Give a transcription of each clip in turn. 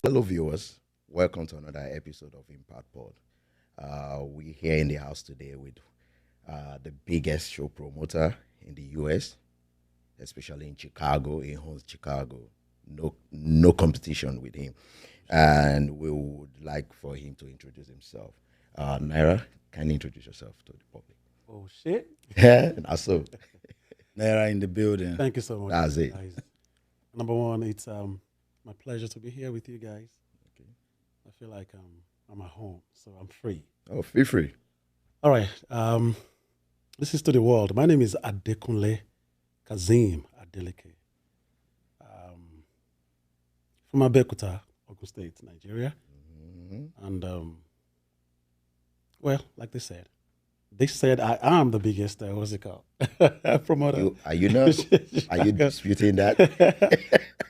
Hello, viewers. Welcome to another episode of Impact Pod. We're here in the house today with the biggest show promoter in the US, especially in Chicago. He owns Chicago. No competition with him. And we would like for him to introduce himself. Naira, can you introduce yourself to the public? Oh shit! Yeah, that's so. Naira in the building. Thank you so much, That's it. guys. Number one, it's my pleasure to be here with you guys. Okay. I feel like I'm at home, so I'm free. Oh, feel free. All right. This is to the world. My name is Adekunle Kazeem Adeleke. From Abeokuta, Ogun State, Nigeria. And well, like they said I am the biggest. What's it called? Promoter. Are you not? Are you disputing that?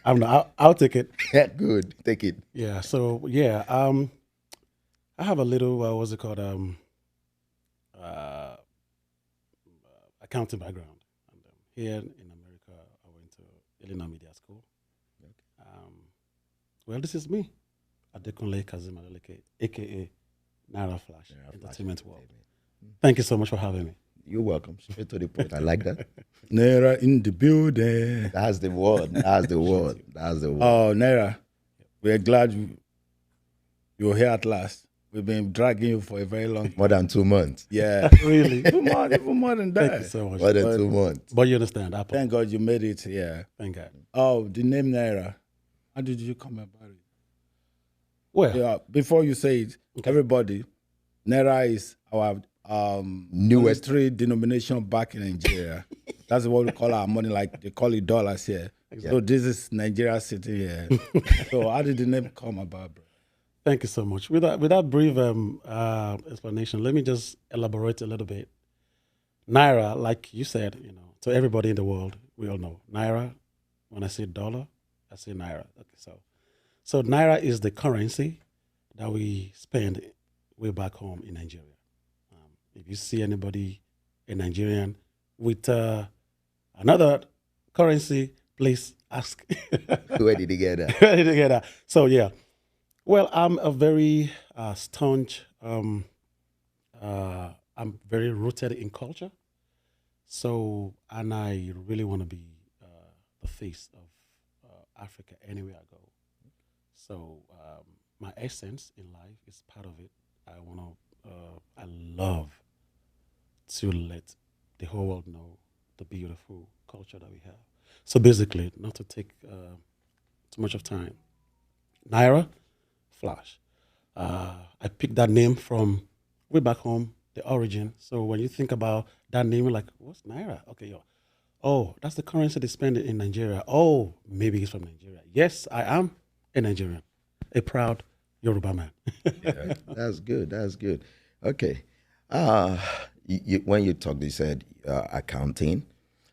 I'm not. I'll take it. Good. Take it. Yeah. So yeah. I have a little. What's it called? Uh, accounting background. And here in America, I went to Illinois Media School. Um, well, this is me, Adekunle Kazeem Adeleke, aka Naira Flash, Entertainment World. Thank you so much for having me. You're welcome. Straight to the point. I like that. Naira in the building. That's the word. That's the word. That's the word. Oh, Naira, we're glad you're here at last. We've been dragging you for a very long time. More than 2 months. Yeah. Really? even more than that. Thank you so much. More than 2 months. But you understand, Apple. Thank God you made it here. Thank God. Oh, the name Naira. How did you come about it? Well, Yeah, before you say it, everybody, Naira is our Newest. monetary denomination back in Nigeria. That's what we call our money, like they call it dollars here. So this is Nigeria sitting here. So how did the name come about, bro? thank you so much. With that brief explanation, let me just elaborate a little bit. Naira, like you said, to everybody in the world, we all know Naira. When I say dollar, I say Naira. Okay, so Naira is the currency that we spend way back home in Nigeria. If you see anybody, a Nigerian, with another currency, please ask. Where did he get that? Where did you get that? So yeah, well, I'm a very staunch. I'm very rooted in culture. So, and I really want to be the face of Africa anywhere I go. So, my essence in life is part of it. I love to let the whole world know the beautiful culture that we have. So basically, not to take too much of time, Naira Flash. I picked that name from way back home, the origin. So when you think about that name, you're like, what's Naira? Okay, yo. Oh, that's the currency they spend in Nigeria. Oh, maybe he's from Nigeria. Yes, I am a Nigerian, a proud Yoruba man. Yeah, that's good. That's good. Okay. When you talked, you said accounting.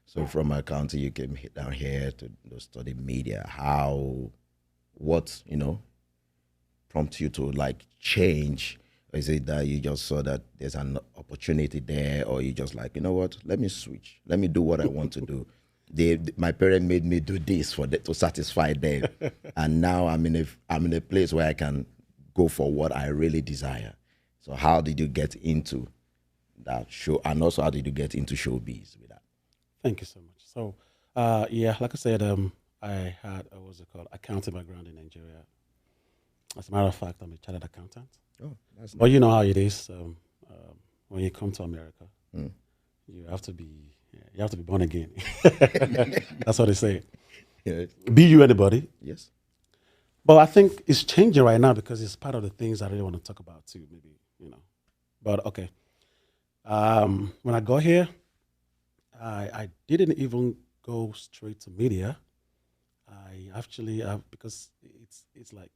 So from accounting, you came down here to study media. What prompt you to like change? Or is it that you just saw that there's an opportunity there, or you just like, you know what? Let me switch. Let me do what I want to do. My parents made me do this to satisfy them, and now I'm in a place where I can go for what I really desire. So how did you get into that show, and also how did you get into showbiz with that? Thank you so much. So, yeah, like I said, I had what's it called, accounting background in Nigeria. As a matter of fact, I'm a chartered accountant. Oh, that's But you know how it is when you come to America, you have to be born again. That's what they say. nice. Be you anybody. Yes. But I think it's changing right now because it's part of the things I really want to talk about too. Maybe But okay, when I got here, I didn't even go straight to media. I actually because it's like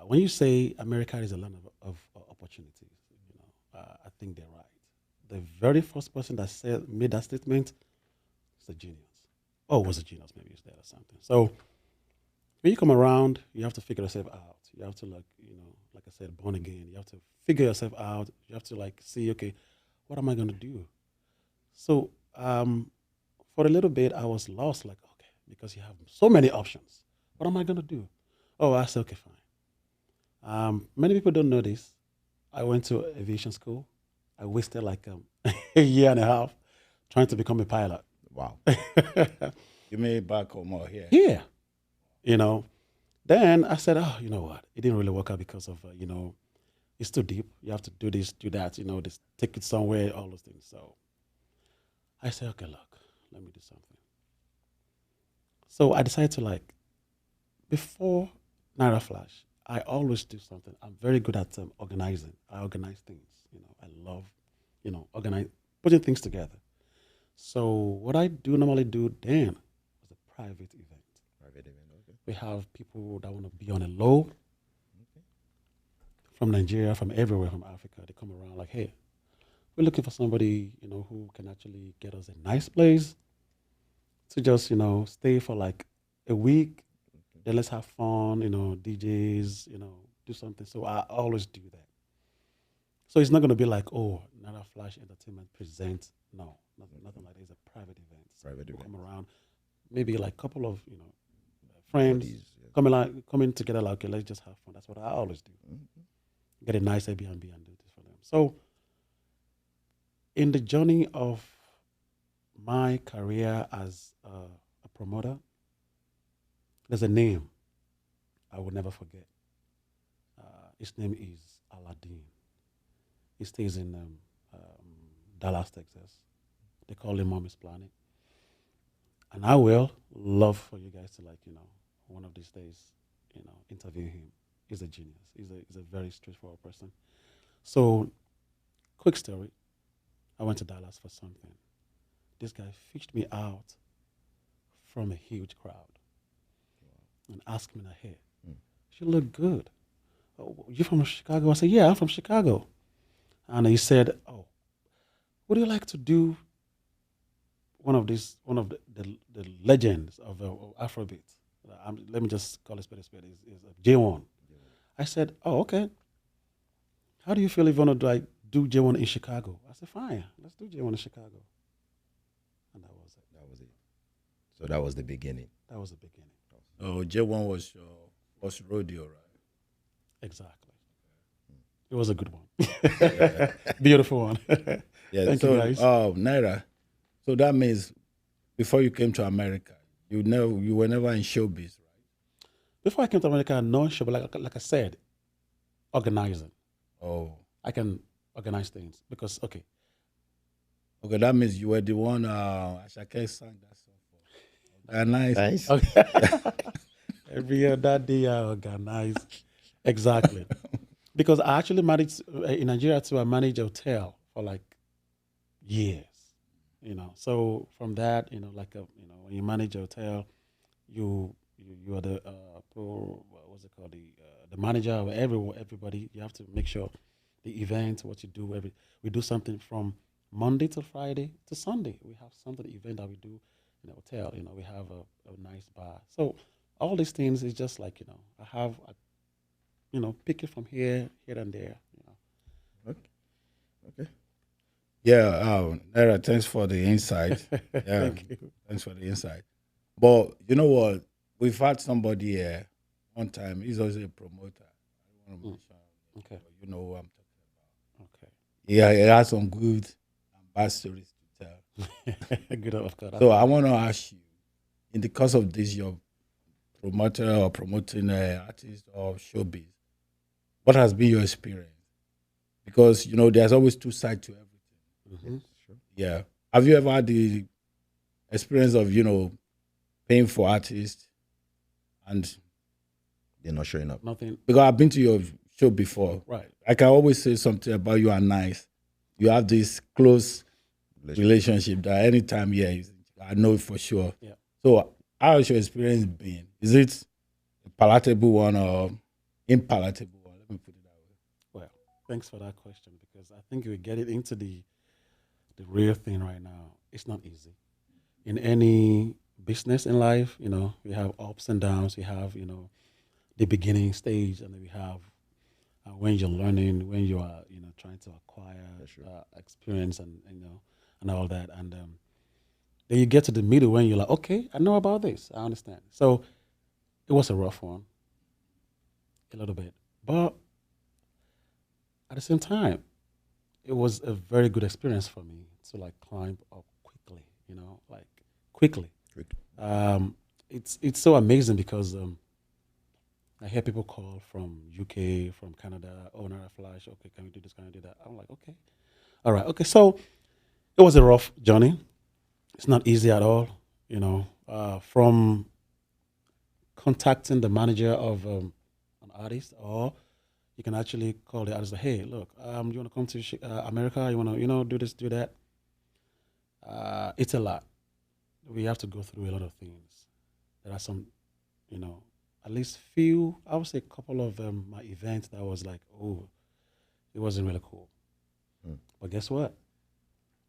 when you say America is a land of opportunities, I think they're right. The very first person that made that statement was a genius. Oh, was a genius, maybe it's there or something. So when you come around, you have to figure yourself out. You have to like I said, born again. You have to figure yourself out. You have to like see, okay, what am I going to do? So for a little bit, I was lost. Like, okay, because you have so many options. What am I going to do? Oh, I said, okay, fine. Many people don't know this. I went to aviation school. I wasted like a year and a half trying to become a pilot. Wow. You made it back home or here? Yeah, you know. Then I said, oh, you know what? It didn't really work out because of, it's too deep. You have to do this, do that, this, take it somewhere, all those things. So I said, okay, look, let me do something. So I decided to before Naira Flash, I always do something. I'm very good at organizing. I organize things. I love, organize, putting things together. So what I do normally do then was a private event. Private event. Okay. We have people that want to be on a low from Nigeria, from everywhere, from Africa. They come around like, hey, we're looking for somebody, who can actually get us a nice place to just, stay for like a week. Then let's have fun, DJs, do something. So I always do that. So it's not going to be like, oh, Nara Flash Entertainment presents. No, nothing like that. It's a private event. Private People event. come around, maybe like a couple of, friends Buddies, yeah. coming together like, okay, let's just have fun. That's what I always do. Mhm. Get a nice Airbnb and do this for them. So in the journey of my career as a promoter, there's a name I will never forget. His name is Aladdin. He stays in Dallas, Texas. They call him Mommy's Planet. And I will love for you guys to one of these days, interview him. He's a genius. He's a very straightforward person. So, quick story. I went to Dallas for something. This guy fished me out from a huge crowd and asked me, hey, you look good. Oh, you from Chicago? I said, yeah, I'm from Chicago. And he said, oh, would you like to do one of the legends of Afrobeat? Let me just call it spade a spade. Is J1. I said, oh, okay. How do you feel if you want to do J1 in Chicago? I said, fine, let's do J1 in Chicago. And that was it. That was it. So that was the beginning. That was the beginning. Oh, J1 was your first rodeo, right? Exactly. It was a good one. Beautiful one. Yeah. Thank so, you, guys. Naira. So that means before you came to America, you were never in showbiz, right? Before I came to America, no show, but like I said, organizing. Oh, I can organize things because, okay, that means you were the one Ashake sang that song for. Nice. Nice. okay. Every other day I organize. Exactly. Because I actually managed, in Nigeria too, I managed a hotel for like years, So from that, when you manage a hotel, you are the, what's it called, the manager of everybody. You have to make sure the event, what you do, we do something from Monday to Friday to Sunday. We have something event that we do in a hotel. We have a nice bar. So all these things is just like I have, pick it from here and there. Okay. Okay. Yeah, Naira, thanks for the insight. Yeah, Thank you. thanks for the insight. But you know what? We've had somebody here one time. He's also a promoter. I don't want to mention him, Okay. but you know who I'm talking about. Okay. Yeah, he has some good and bad stories to tell. Good, of course. So I want to ask you, in the course of this, your promoter or promoting artist or showbiz, what has been your experience? Because there's always two sides to everything. Mhm. Sure. Yeah. Have you ever had the experience of paying for artists and They're not showing up. Nothing. because I've been to your show before. Right. I can always say something about you are nice. You have this close relationship that anytime, I know it for sure. Yeah. So how has your experience been? Is it a palatable one or impalatable one? Let me put it that way. Well, thanks for that question because I think we get it into the real thing right now. It's not easy. In any business in life, we have ups and downs. We have, the beginning stage, and then we have when you're learning, when you are, trying to acquire experience and all that. And then you get to the middle when you're like, okay, I know about this. I understand. So it was a rough one. a little bit. But at the same time, it was a very good experience for me to like climb up quickly, like quickly. Quick. It's so amazing because I hear people call from UK, from Canada. Oh, Nara Flash. Okay, can we do this? Can we do that? I'm like, okay, all right, okay. So it was a rough journey. It's not easy at all. From contacting the manager of an artist, or you can actually call the artist. Like, hey, look, you want to come to America? You want to, do this, do that. It's a lot. We have to go through a lot of things. There are some, at least few. I would say a couple of my events that was like, oh, it wasn't really cool. Mm. But guess what?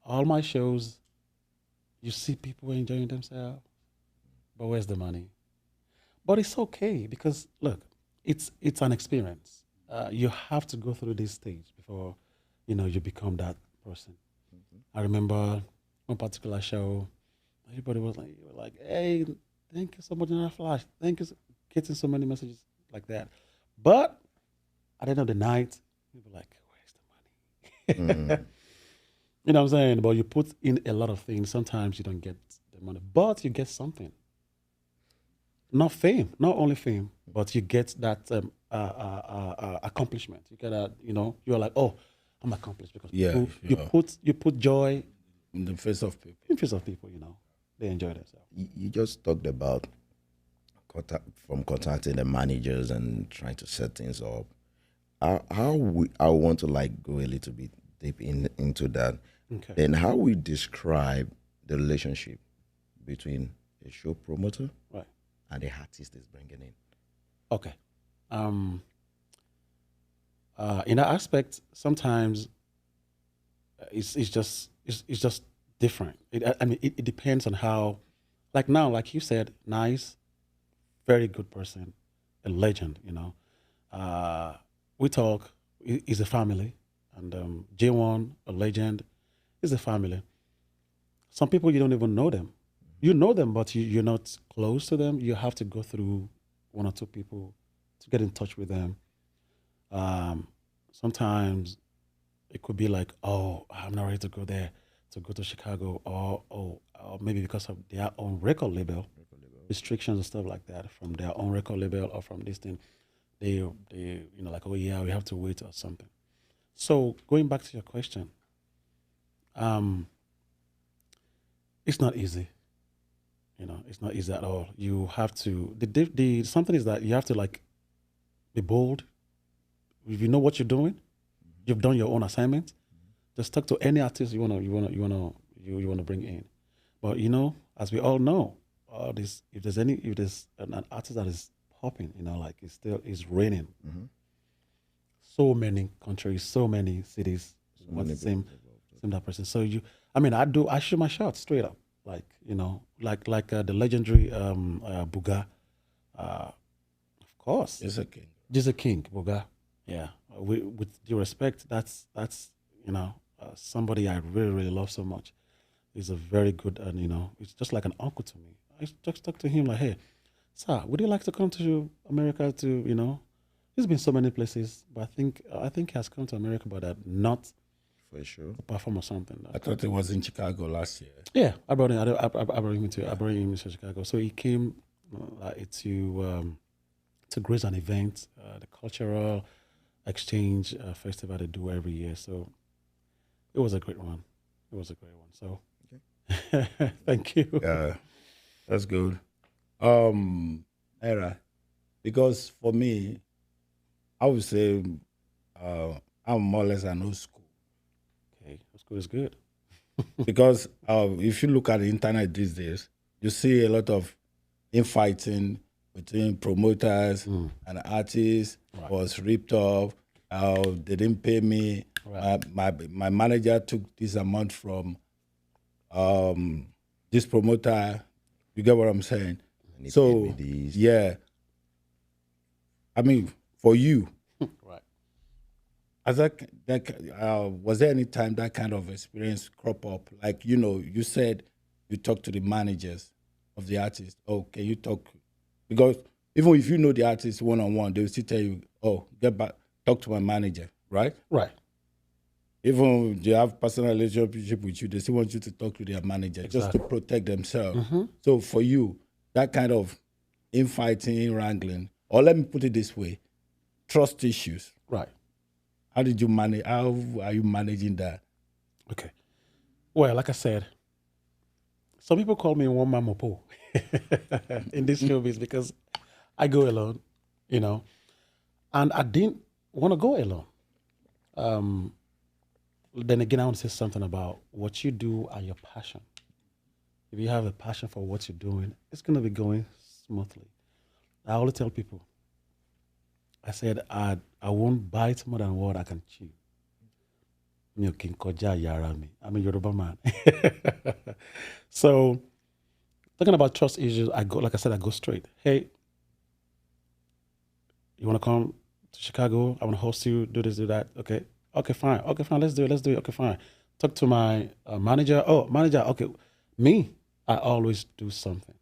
All my shows, you see people enjoying themselves, but where's the money? But it's okay because look, it's an experience. You have to go through this stage before you become that person. I remember one particular show, everybody was like, you were like, "Hey, thank you so much, Nana Flash. Thank you." Getting so many messages like that, but at the end of the night, people were like, "Where's the money?" Mm. You know what I'm saying? But you put in a lot of things. Sometimes you don't get the money, but you get something. Not fame, not only fame, but you get that accomplishment. You get a, you're like, oh, I'm accomplished because Yeah, people, sure. you put joy In the face of people. in face of people. They enjoy themselves. You just talked about from contacting the managers and trying to set things up. I want to like go a little bit deep into that. Okay, Then how we describe the relationship between a show promoter right. and the artist is bringing in. Okay. In that aspect, sometimes it's just different. It depends on how, like now, like you said, nice, very good person, a legend. We talk is a family, and J1, a legend, is a family. Some people you don't even know them. You know them, but you're not close to them. You have to go through one or two people to get in touch with them. Um, Sometimes it could be like, oh, I'm not ready to go there, to go to Chicago, or maybe because of their own record label restrictions and stuff like that from their own record label or from this thing, they like, oh yeah, we have to wait or something. So going back to your question, um, it's not easy. It's not easy at all. You have to the something is that you have to like be bold. If you know what you're doing, you've done your own assignment. Just talk to any artist you wanna bring in. But as we all know, this if there's an artist that is popping, like it's still is raining. Mhm. So many countries, so many cities So want many the same people involved. same that person. So I shoot my shot straight up, like like the legendary Buga, of course, It's okay. just a king Buga. Yeah, with due respect, that's somebody I really really love so much. He's a very good, and he's just like an uncle to me. I just talk to him like, hey, sir, would you like to come to America to He's been so many places, but I think he has come to America, but not For sure. to perform or something. I thought it was in Chicago last year. Yeah, I brought him to I brought him to Chicago. So he came to grace an event, the cultural exchange festival they do every year. So it was a great one. It was a great one. So thank you. Yeah, that's good. Era, because for me, I would say I'm more or less an old school. Okay, that's good. It's good. Because if you look at the internet these days, you see a lot of infighting between promoters Mm, and artists. right. Was ripped off. They didn't pay me. Right. My manager took this amount from um, this promoter. You get what I'm saying? And he paid me So these. yeah, I mean, for you, Right. as was there any time that kind of experience crop up? Like you said you talk to the managers of the artist. Oh, can you talk? Because Even if you know the artist one on one, they will still tell you, "Oh, get back, talk to my manager." Right? Right. Even if they have personal relationship with you, they still want you to talk to their manager just to protect themselves. So for you, that kind of infighting, wrangling, or let me put it this way, trust issues. Right. How did you manage? How are you managing that? Okay. Well, like I said, some people call me one man mopo in this showbiz because I go alone, you know, and I didn't want to go alone. Then again, I want to say something about what you do and your passion. If you have a passion for what you're doing, it's going to be going smoothly. I always tell people, I said, I won't bite more than what I can chew. Mi ò kí n kọjá àyè ara mi. I'm a Yoruba man. So, talking about trust issues, I go, like I said, I go straight. Hey, you want to come to Chicago? I want to host you, do this, do that. Okay. Okay, fine. Okay, fine. Let's do it. Let's do it. Okay, fine. Talk to my manager. Oh, manager. Okay. Me, I always do something.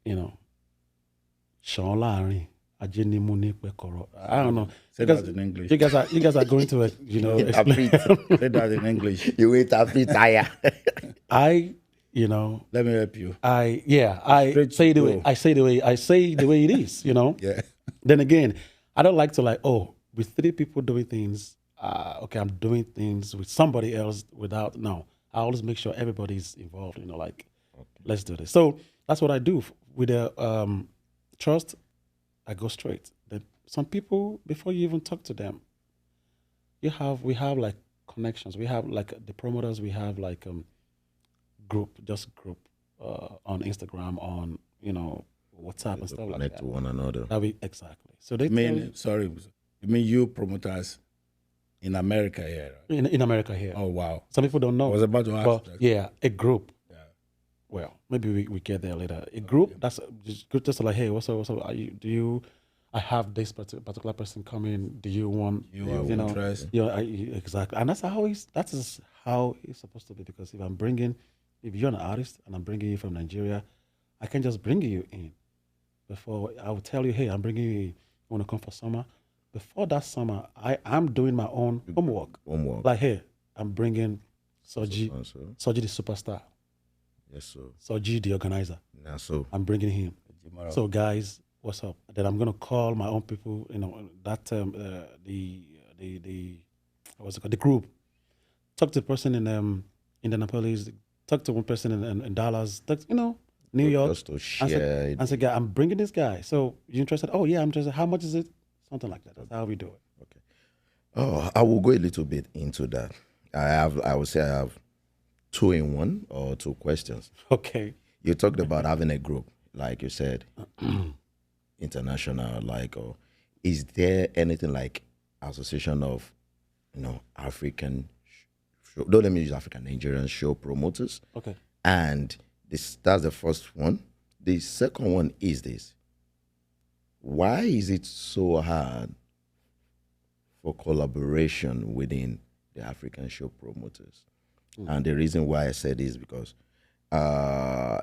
You know, Sean Larry. I don't know. Say that in English. You guys are going to you know explain. Say that in English. You wait after tire. You know, Let me help you. I Straight say to the way go. I say the way it is, you know. Yeah. Then again, I don't like to like, oh, with three people doing things, okay, I'm doing things with somebody else without no. I always make sure everybody's involved, you know, like let's do this. So that's what I do with the trust. I go straight. Then some people, before you even talk to them, we have like connections. We have like the promoters. We have like group on Instagram, on WhatsApp and stuff like Connect that. to one another. That we exactly. So they I tell mean, you sorry, you mean you promoters in America here? Right? in America here. Oh wow! Some people don't know. I was about to ask But that. yeah, a group. Yeah. Well, maybe we get there later. A group that's just like, hey, what's up? What's up? I have this particular person coming. Do you want You have interest. exactly, and that is how it's supposed to be. Because if you're an artist and I'm bringing you from Nigeria, I can just bring you in. Before I will tell you, hey, I'm bringing you. You want to come for summer? Before that summer, I'm doing my own homework. Like, hey, I'm bringing Soji, Soji the superstar. Yes, sir. Soji the organizer. Now, so I'm bringing him. So guys, what's up? Then I'm gonna call my own people. You know that the what's it called? The group. Talk to the person in Indianapolis. Talk to one person in Dallas. New York. just to share. And say, guy, I'm bringing this guy. So you interested? Oh yeah, I'm interested. How much is it? Something like that. That's how we do it. Okay. Oh, I will go a little bit into that. I would say I have two in one or two questions. Okay. You talked about having a group, like you said, international, or is there anything like association of, African, don't let me use African, Nigerian show promoters? Okay. And that's the first one. The second one is this. Why is it so hard for collaboration within the African show promoters? And the reason why I said is because I'm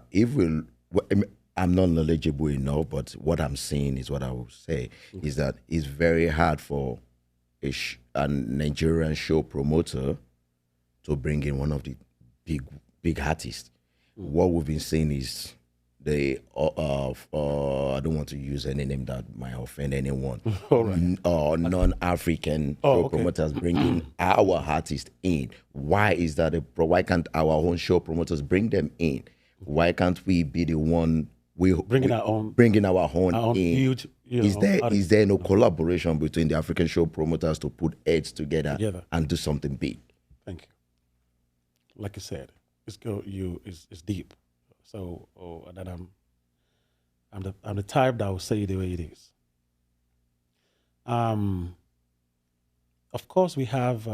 not knowledgeable enough, but what I'm seeing is what I will say is that it's very hard for a Nigerian show promoter to bring in one of the big artists. What we've been saying is I don't want to use any name that might offend anyone. Non-African show promoters bringing our artists in. Why is that? Why can't our own show promoters bring them in? Why can't we be the one bringing our own in? Huge, is there no collaboration between the African show promoters to put heads together and do something big? Thank you. Like you said, it's deep. So that I'm the type that will say it the way it is. Of course, we have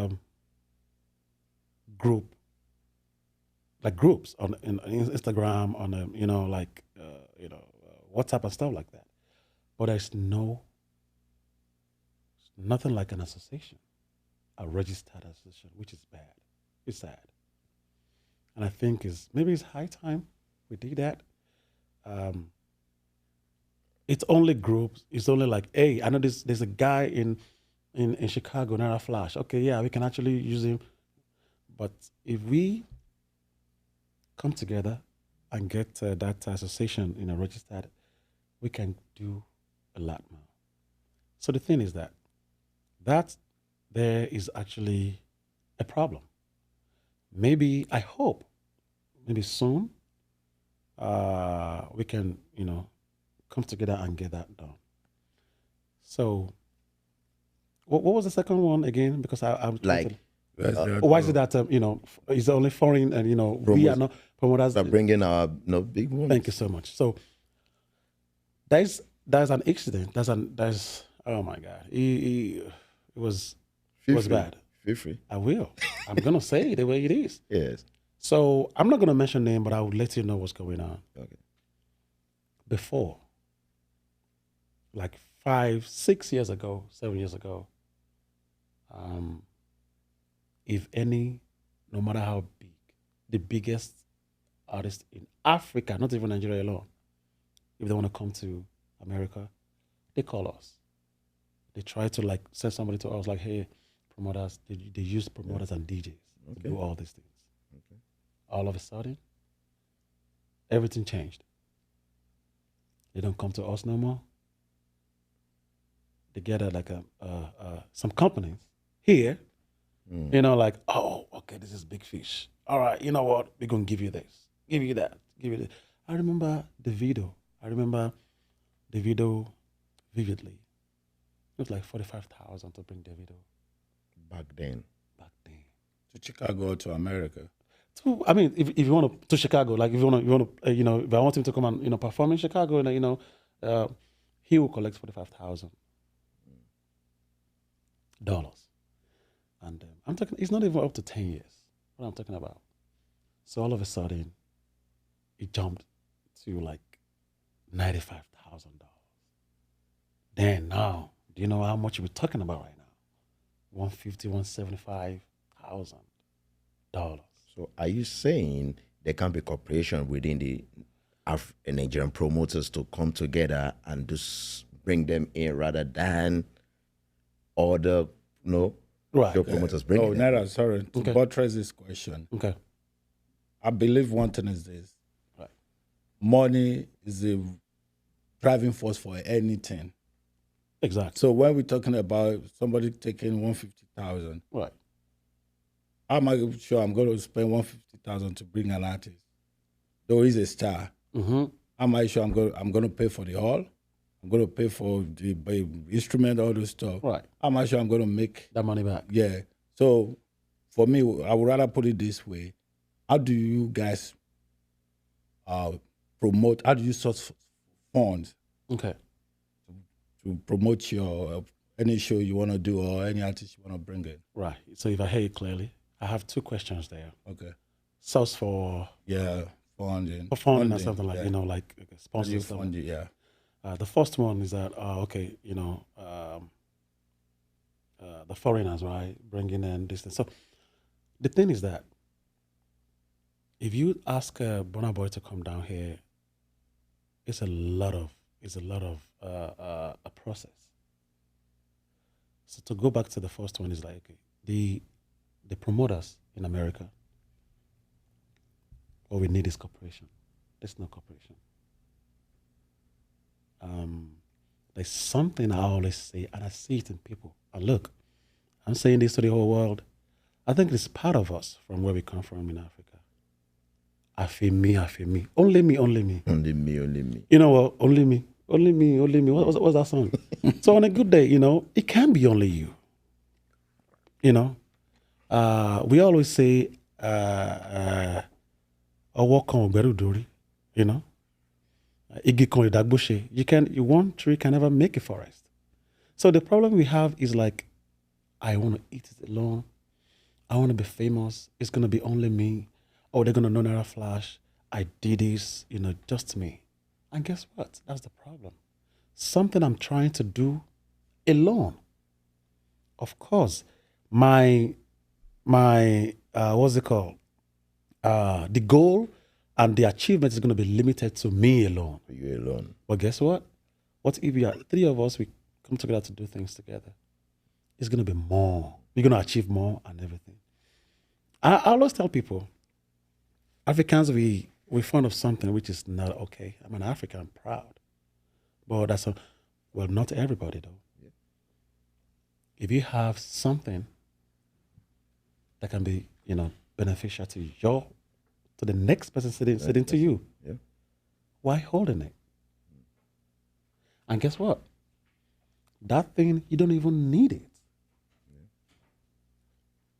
groups on Instagram, on WhatsApp and stuff like that. But there's nothing like an association, a registered association, which is bad. It's sad. And I think maybe it's high time we did that. it's only groups. It's only like, hey, I know there's a guy in Chicago, Naira Flash. Okay, yeah, we can actually use him. But if we come together and get that association, registered, we can do a lot more. So the thing is that there is actually a problem. Maybe I hope maybe soon we can come together and get that done. So what was the second one again? Because I'm trying Like why is it that it's only foreign and we are not promoters? start bringing our big ones. Thank you so much. So there's an incident. There's oh my god, it was Feel was free. bad. Feel free. I will. I'm gonna say it the way it is. Yes. So I'm not gonna mention name, but I will let you know what's going on. Okay. Before, like 5, 6 years ago, 7 years ago, if any, no matter how big, the biggest artist in Africa, not even Nigeria alone, if they want to come to America, they call us. They try to like send somebody to us like, hey, promoters, they use promoters and DJs to do all these things. Okay. All of a sudden, everything changed. They don't come to us no more. They get like some companies here, like, oh, okay, this is big fish. All right, you know what? We're gonna give you this, give you that, give you this. I remember the video. Vividly. It was like 45,000 to bring the video Back then. back then. To Chicago or to America. So I mean, if you want to Chicago, like if you want to, if I want him to come and perform in Chicago, and he will collect $45,000. And I'm talking, it's not even up to 10 years. What I'm talking about. So all of a sudden, it jumped to like $95,000. Then now, do you know how much we're talking about right now? $175,000. So are you saying there can be cooperation within the Nigerian promoters to come together and just bring them in rather than other Right. show promoters bring Oh, them? Naira, sorry. To Okay. buttress this question, Okay. I believe one thing is this. Right. Money is the driving force for anything. Exactly. So when we're talking about somebody taking 150,000, Right. how am I sure I'm going to spend 150,000 to bring an artist? Though he's a star, Mm-hmm. how am I sure I'm going to pay for the hall? I'm going to pay for the instrument, all those stuff. Right. How am I sure I'm going to make? That money back. Yeah. So for me, I would rather put it this way: how do you guys promote? How do you source funds Okay. to promote your any show you want to do or any artist you want to bring in? Right. So if I hear you clearly, I have two questions there. Okay. Source for Yeah, funding. funding or something like, yeah. like How do sponsors. you Stuff. fund it? Yeah. The first one is that, the foreigners, right, bringing in this thing. So the thing is that if you ask Burna Boy to come down here, it's a lot of a process. So to go back to the first one is like, okay, the promoters in America, what we need is cooperation. There's no cooperation. There's something I always say, and I see it in people. And look, I'm saying this to the whole world. I think it's part of us from where we come from in Africa. I feel me. Only me. Only me. You know what? Only me. What's that song? So on a good day, it can be only you. We always say, ọwọ́ kan ò gbẹ́rù dórí, igi kan ò dàgbò ṣe. One tree can never make a forest. So the problem we have is like, I want to eat it alone. I want to be famous. It's going to be only me. Oh, they're going to know Naira Flash. I did this, just me. And guess what? That's the problem. Something I'm trying to do alone. Of course, my what's it called? The goal and the achievement is going to be limited to me alone. You alone. But guess what? What if we are three of us? We come together to do things together. It's gonna be more. We're gonna achieve more and everything. I always tell people, Africans, we fond of something which is not okay. I'm an African, I'm proud, but well, not everybody though. If you have something that can be, beneficial to the next person sitting to you, Yeah. why holding it? And guess what? That thing you don't even need it.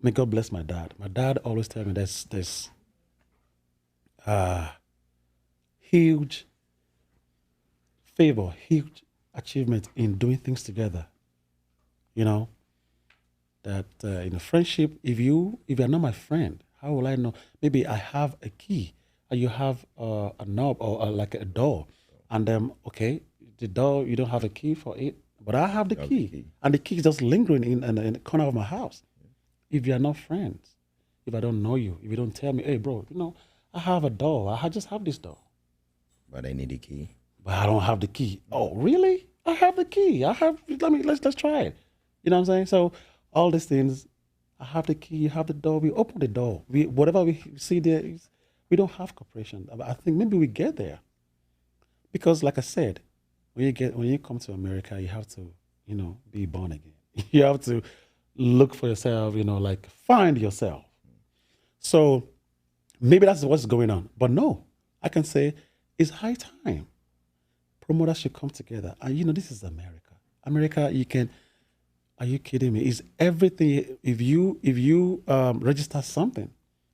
May God bless my dad. My dad always tell me there's huge favor, huge achievement in doing things together. You know that in a friendship, if you're not my friend, how will I know? Maybe I have a key, and you have a knob or like a door, and okay, the door you don't have a key for it, but I have the You have the key, key. and the key is just lingering in the corner of my house. If you are not friends, if I don't know you, if you don't tell me, hey, bro, I have a door. Just have this door, But I need a key. but I don't have the key. Oh, really? I have the key. I have. Let's try it. You know what I'm saying? So all these things, I have the key. You have the door. We open the door. Whatever we see there is, we don't have cooperation. I think maybe we get there because, like I said, when you come to America, you have to be born again. You have to look for yourself. Like find yourself. So maybe that's what's going on. But no, I can say it's high time. Promoters should come together. And this is America. America, you can. Are you kidding me? Is everything? If you register something,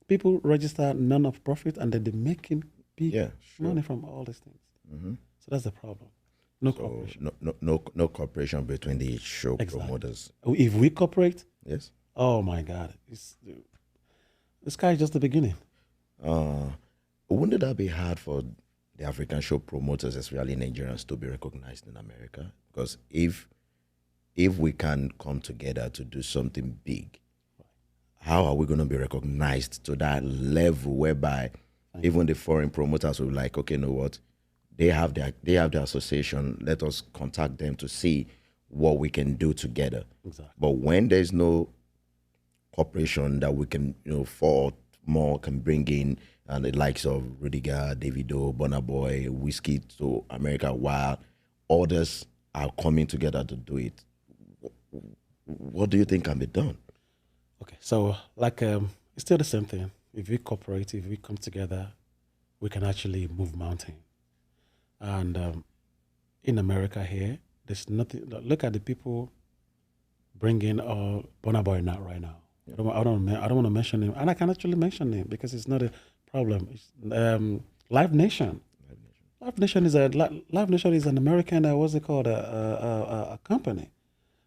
people register none of profit, and then they're making big Yeah, sure. money from all these things. So that's the problem. No So cooperation. no cooperation between the show Exactly. promoters. If we cooperate, Yes. oh my God, the sky is just the beginning. Wouldn't that be hard for the African show promoters, especially Nigerians, to be recognized in America? Because if we can come together to do something big, how are we going to be recognized to that level whereby even the foreign promoters will be like, okay, you know what? They have their association. Let us contact them to see what we can do together. Exactly. But when there's no cooperation that we can, four more can bring in, and the likes of Rudiger, Davido, Burna Boy, Whiskey to America, while others are coming together to do it. What do you think can be done? Okay, so like it's still the same thing. If we cooperate, if we come together, we can actually move mountains. And in America here, there's nothing. Look at the people bringing Burna Boy now right now. I don't want to mention him, and I can actually mention him because it's not a problem. It's, Live Nation. Live Nation is Live Nation is an American. What's it called? A company.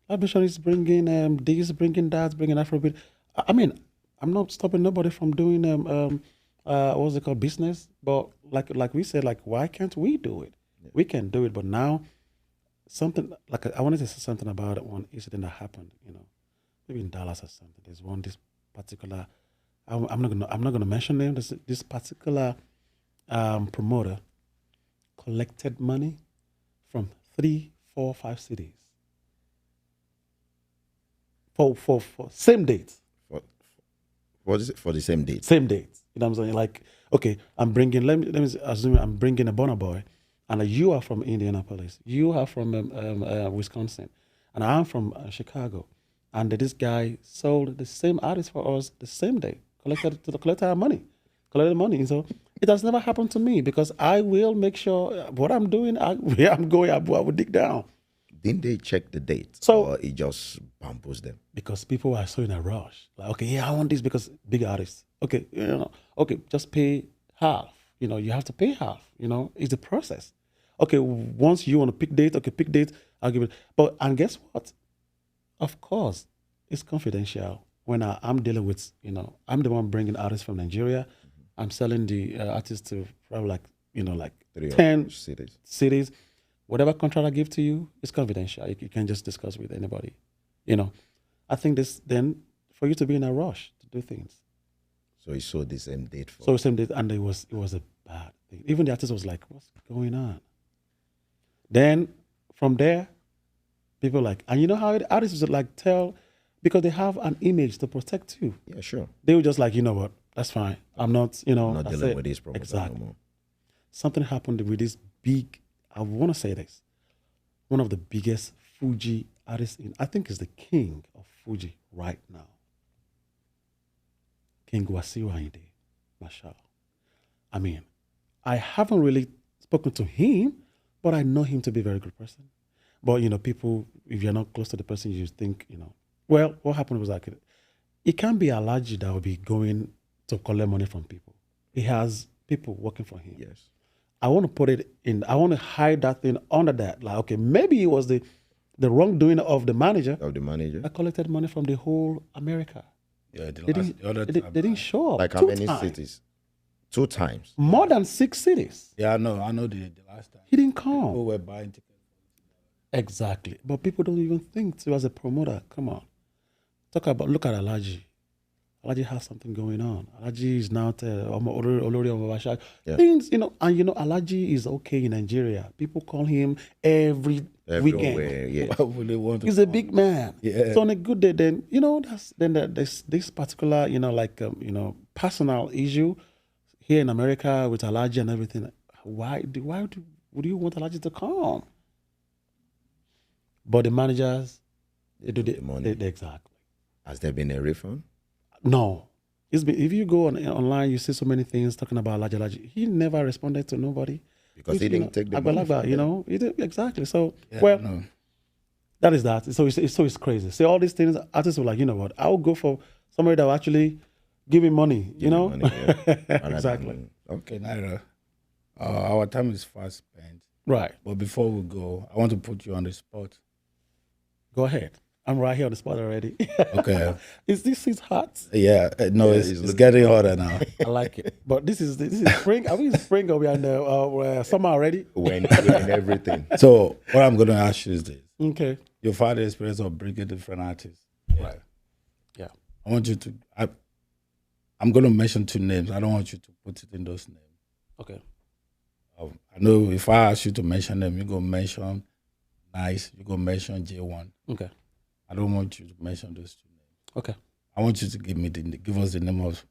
Live Nation is bringing this, bringing that, bringing Afrobeat. I mean, I'm not stopping nobody from doing what's it called, business. But like we said, like why can't we do it? Yeah. We can do it, but now something like I wanted to say something about one incident that happened. Maybe in Dallas or something. There's this particular. I'm not gonna mention name. This particular promoter collected money from 3, 4, 5 cities for same dates. What is it for the same date? Same dates. You know what I'm saying? Like, okay, I'm bringing. Let me assume I'm bringing a Burna Boy, and you are from Indianapolis. You are from Wisconsin, and I'm from Chicago. And this guy sold the same artist for us the same day. Collected our money, collected money. And so it has never happened to me because I will make sure what I'm doing, where I'm going, I will dig down. Didn't they check the date? So or it just bamboozled them? Because people are so in a rush. Like, okay, yeah, I want this because big artists. Okay, okay, just pay half. You have to pay half. It's the process. Okay, once you want to pick date, I'll give it. And guess what? Of course, it's confidential. When I'm dealing with, I'm the one bringing artists from Nigeria. I'm selling the artists to probably like 10 cities. Whatever contract I give to you is confidential. You can just discuss with anybody. I think this then for you to be in a rush to do things. So he saw the same date. So same date, and it was a bad thing. Even the artist was like, "What's going on?" Then from there, people like, and you know how artists would like tell, because they have an image to protect you. Yeah, sure. They were just like, you know what, that's fine. I'm not, I'm not that's dealing it. with this problem Exactly. no more. Something happened with this big, I want to say this, one of the biggest Fuji artists I think is the king of Fuji right now. King Wasiu Ayinde, Marshall. I mean, I haven't really spoken to him, but I know him to be a very good person. But, people, if you're not close to the person, you think, well, what happened was like, it can't be allergy that will be going to collect money from people. He has people working for him. Yes. I want to put it in, I want to hide that thing under that. Like, okay, maybe it was the wrongdoing of the manager. Of the manager. I collected money from the whole America. Yeah, They didn't show up. Like how 2 many times. cities? 2 times. More than 6 cities. Yeah, I know the last time. He didn't People come. were buying tickets. Exactly. But people don't even think to as a promoter. Come on. Look at Alaji. Alaji has something going on. Alaji is now Olori Omobasha. Yeah. Things, and Alaji is okay in Nigeria. People call him every weekend. Everywhere, yeah. Why would they want to He's a come? big man. Yeah. So on a good day, then there's this particular personal issue here in America with Alaji and everything. Would you want Alaji to come? But the managers, they do the money. exactly. Has there been a refund? No. If you go online, you see so many things talking about Alaji. He never responded to nobody. Because he didn't take the money Agbalagba, from them. he did, exactly. So, Yeah, no. that is that. So it's crazy. See, all these things, artists were like, you know what, I'll go for somebody that will actually give me money, Give me money, yeah. Rather Exactly. than- okay. Okay, Naira. Our time is fast spent. Right. But before we go, I want to put you on the spot. Go ahead. I'm right here on the spot already. Okay. Is this hot? Yeah, no, Yeah, it's getting hotter now. I like it. But this is spring. Are we in spring or we are in the summer already? When everything. So what I'm going to ask you is this. Okay. You've had the experience of bringing different artists. Right. Yeah. I want you to, I'm going to mention 2 names. I don't want you to put it in those names. Okay. I know if I ask you to mention them, you're going to mention Nice, you're going to mention J1. Okay. I don't want you to mention those 2 names. Okay. I want you to give us the name of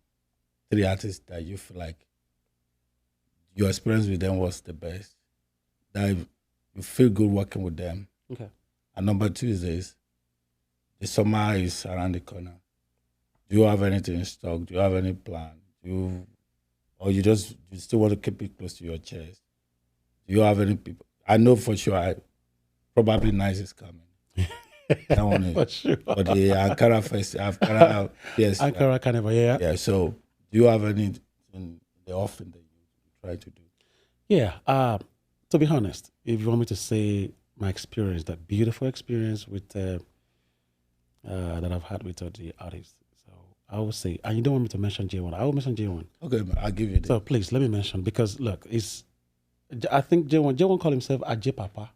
3 artists that you feel like your experience with them was the best, that you feel good working with them. Okay. And number 2 is this: the summer is around the corner. Do you have anything in stock? Do you have any plan? Or you still want to keep it close to your chest? Do you have any people? I know for sure. Probably Nice is coming. That one is. For sure. But the Ankara Ankara, yes. Ankara Carnival, yeah. Yeah. So, do you have any in the offering that you try to do? Yeah. To be honest, if you want me to say my experience, that beautiful experience with that I've had with the artists, so I would say, and you don't want me to mention J1, I will mention J1. Okay, I'll give you that. So please let me mention, because look, I think J1 called himself Ajay Papa.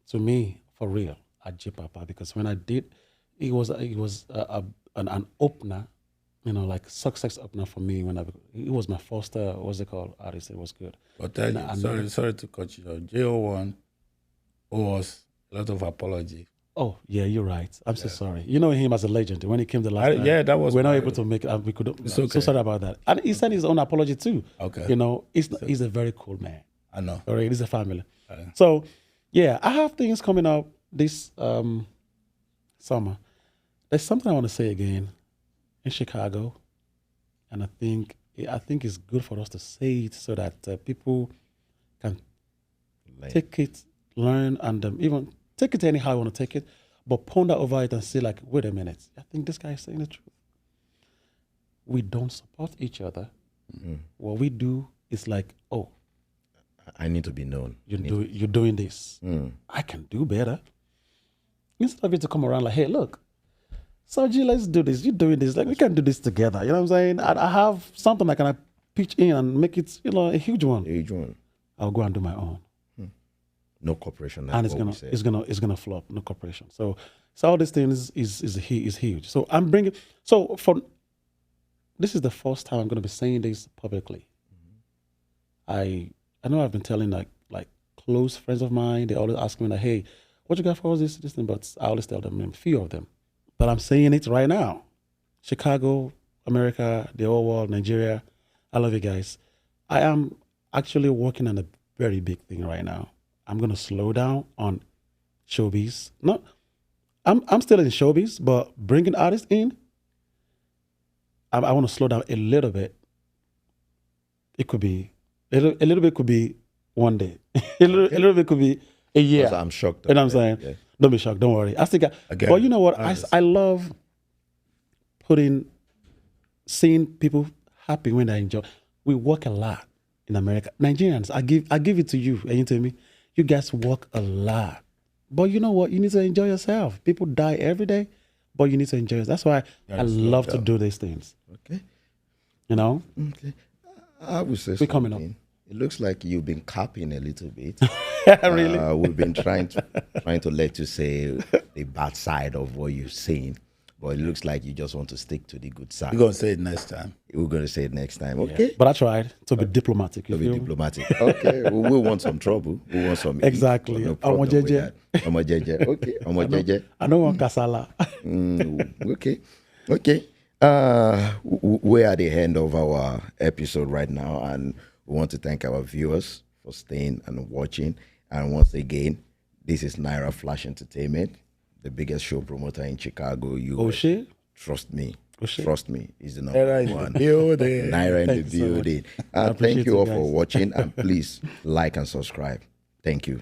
To me, for real, Ajay Papa, because when I did, it was an opener, like success opener for me. It was my first what's it called, artist. It was good. But sorry to cut you off. JO1 owes us a lot of apology. Oh yeah, you're right. I'm so sorry. You know him as a legend. When he came the last time, Yeah, that was. we're not able to make it. We could. It's So okay. sorry about that. And he sent his own apology too. Okay. He's a very cool man. I know. All right, he's a family. Okay. So, yeah, I have things coming up this summer. There's something I want to say again in Chicago, and I think it's good for us to say it so that people can take it, learn, and even take it anyhow you want to take it, but ponder over it and say, like, wait a minute, I think this guy is saying the truth. We don't support each other. Mm. What we do is like, oh, I need to be known. you're doing this. Mm. I can do better. Instead of it to come around like, hey, look, Sergi, let's do this. You're doing this. Like, we can do this together. You know what I'm saying? I have something I can pitch in and make it, a huge one. Age one. I'll go and do my own. No cooperation. And it's gonna flop. No cooperation. So all these things is huge. So I'm bringing. So this is the first time I'm gonna be saying this publicly. I know I've been telling like close friends of mine, they always ask me like, "Hey, what you got for us this thing?" But I always tell them a few of them. But I'm saying it right now. Chicago, America, the whole world, Nigeria. I love you guys. I am actually working on a very big thing right now. I'm gonna slow down on showbiz. No, I'm still in showbiz, but bringing artists in, I want to slow down a little bit. It could be a little bit could be one day. A little bit could be a year. Because I'm shocked. You know what I'm already. saying? Don't be shocked. Don't worry. I think. Again, But you know what? honest. I love seeing people happy when they enjoy. We work a lot in America. Nigerians, I give it to you, and you tell me, you guys work a lot. But you know what? You need to enjoy yourself. People die every day, but you need to enjoy it. That's why I love to do these things. Okay. You know? Okay. I would say We're coming up. something. It looks like you've been copying a little bit. Really? We've been trying to let you say the bad side of what you've seen, but it looks like you just want to stick to the good side. You're gonna say it next time. We're going to say it next time. Okay. But I tried to be diplomatic. You To be feel me? diplomatic. Okay. We want some trouble. We want some. Exactly. No Omo problem with jeje. that. Omo jeje. Okay. Omo jeje. I don't want kasala. Okay. Okay. We're at the end of our episode right now, and we want to thank our viewers for staying and watching. And once again, this is Naira Flash Entertainment, the biggest show promoter in Chicago. Oh shit. Trust me. shit. Trust me. Is the Naira number in one. the building. Naira in the Thank you so much. building. I appreciate Thank you you all guys. for watching, and please like and subscribe. Thank you.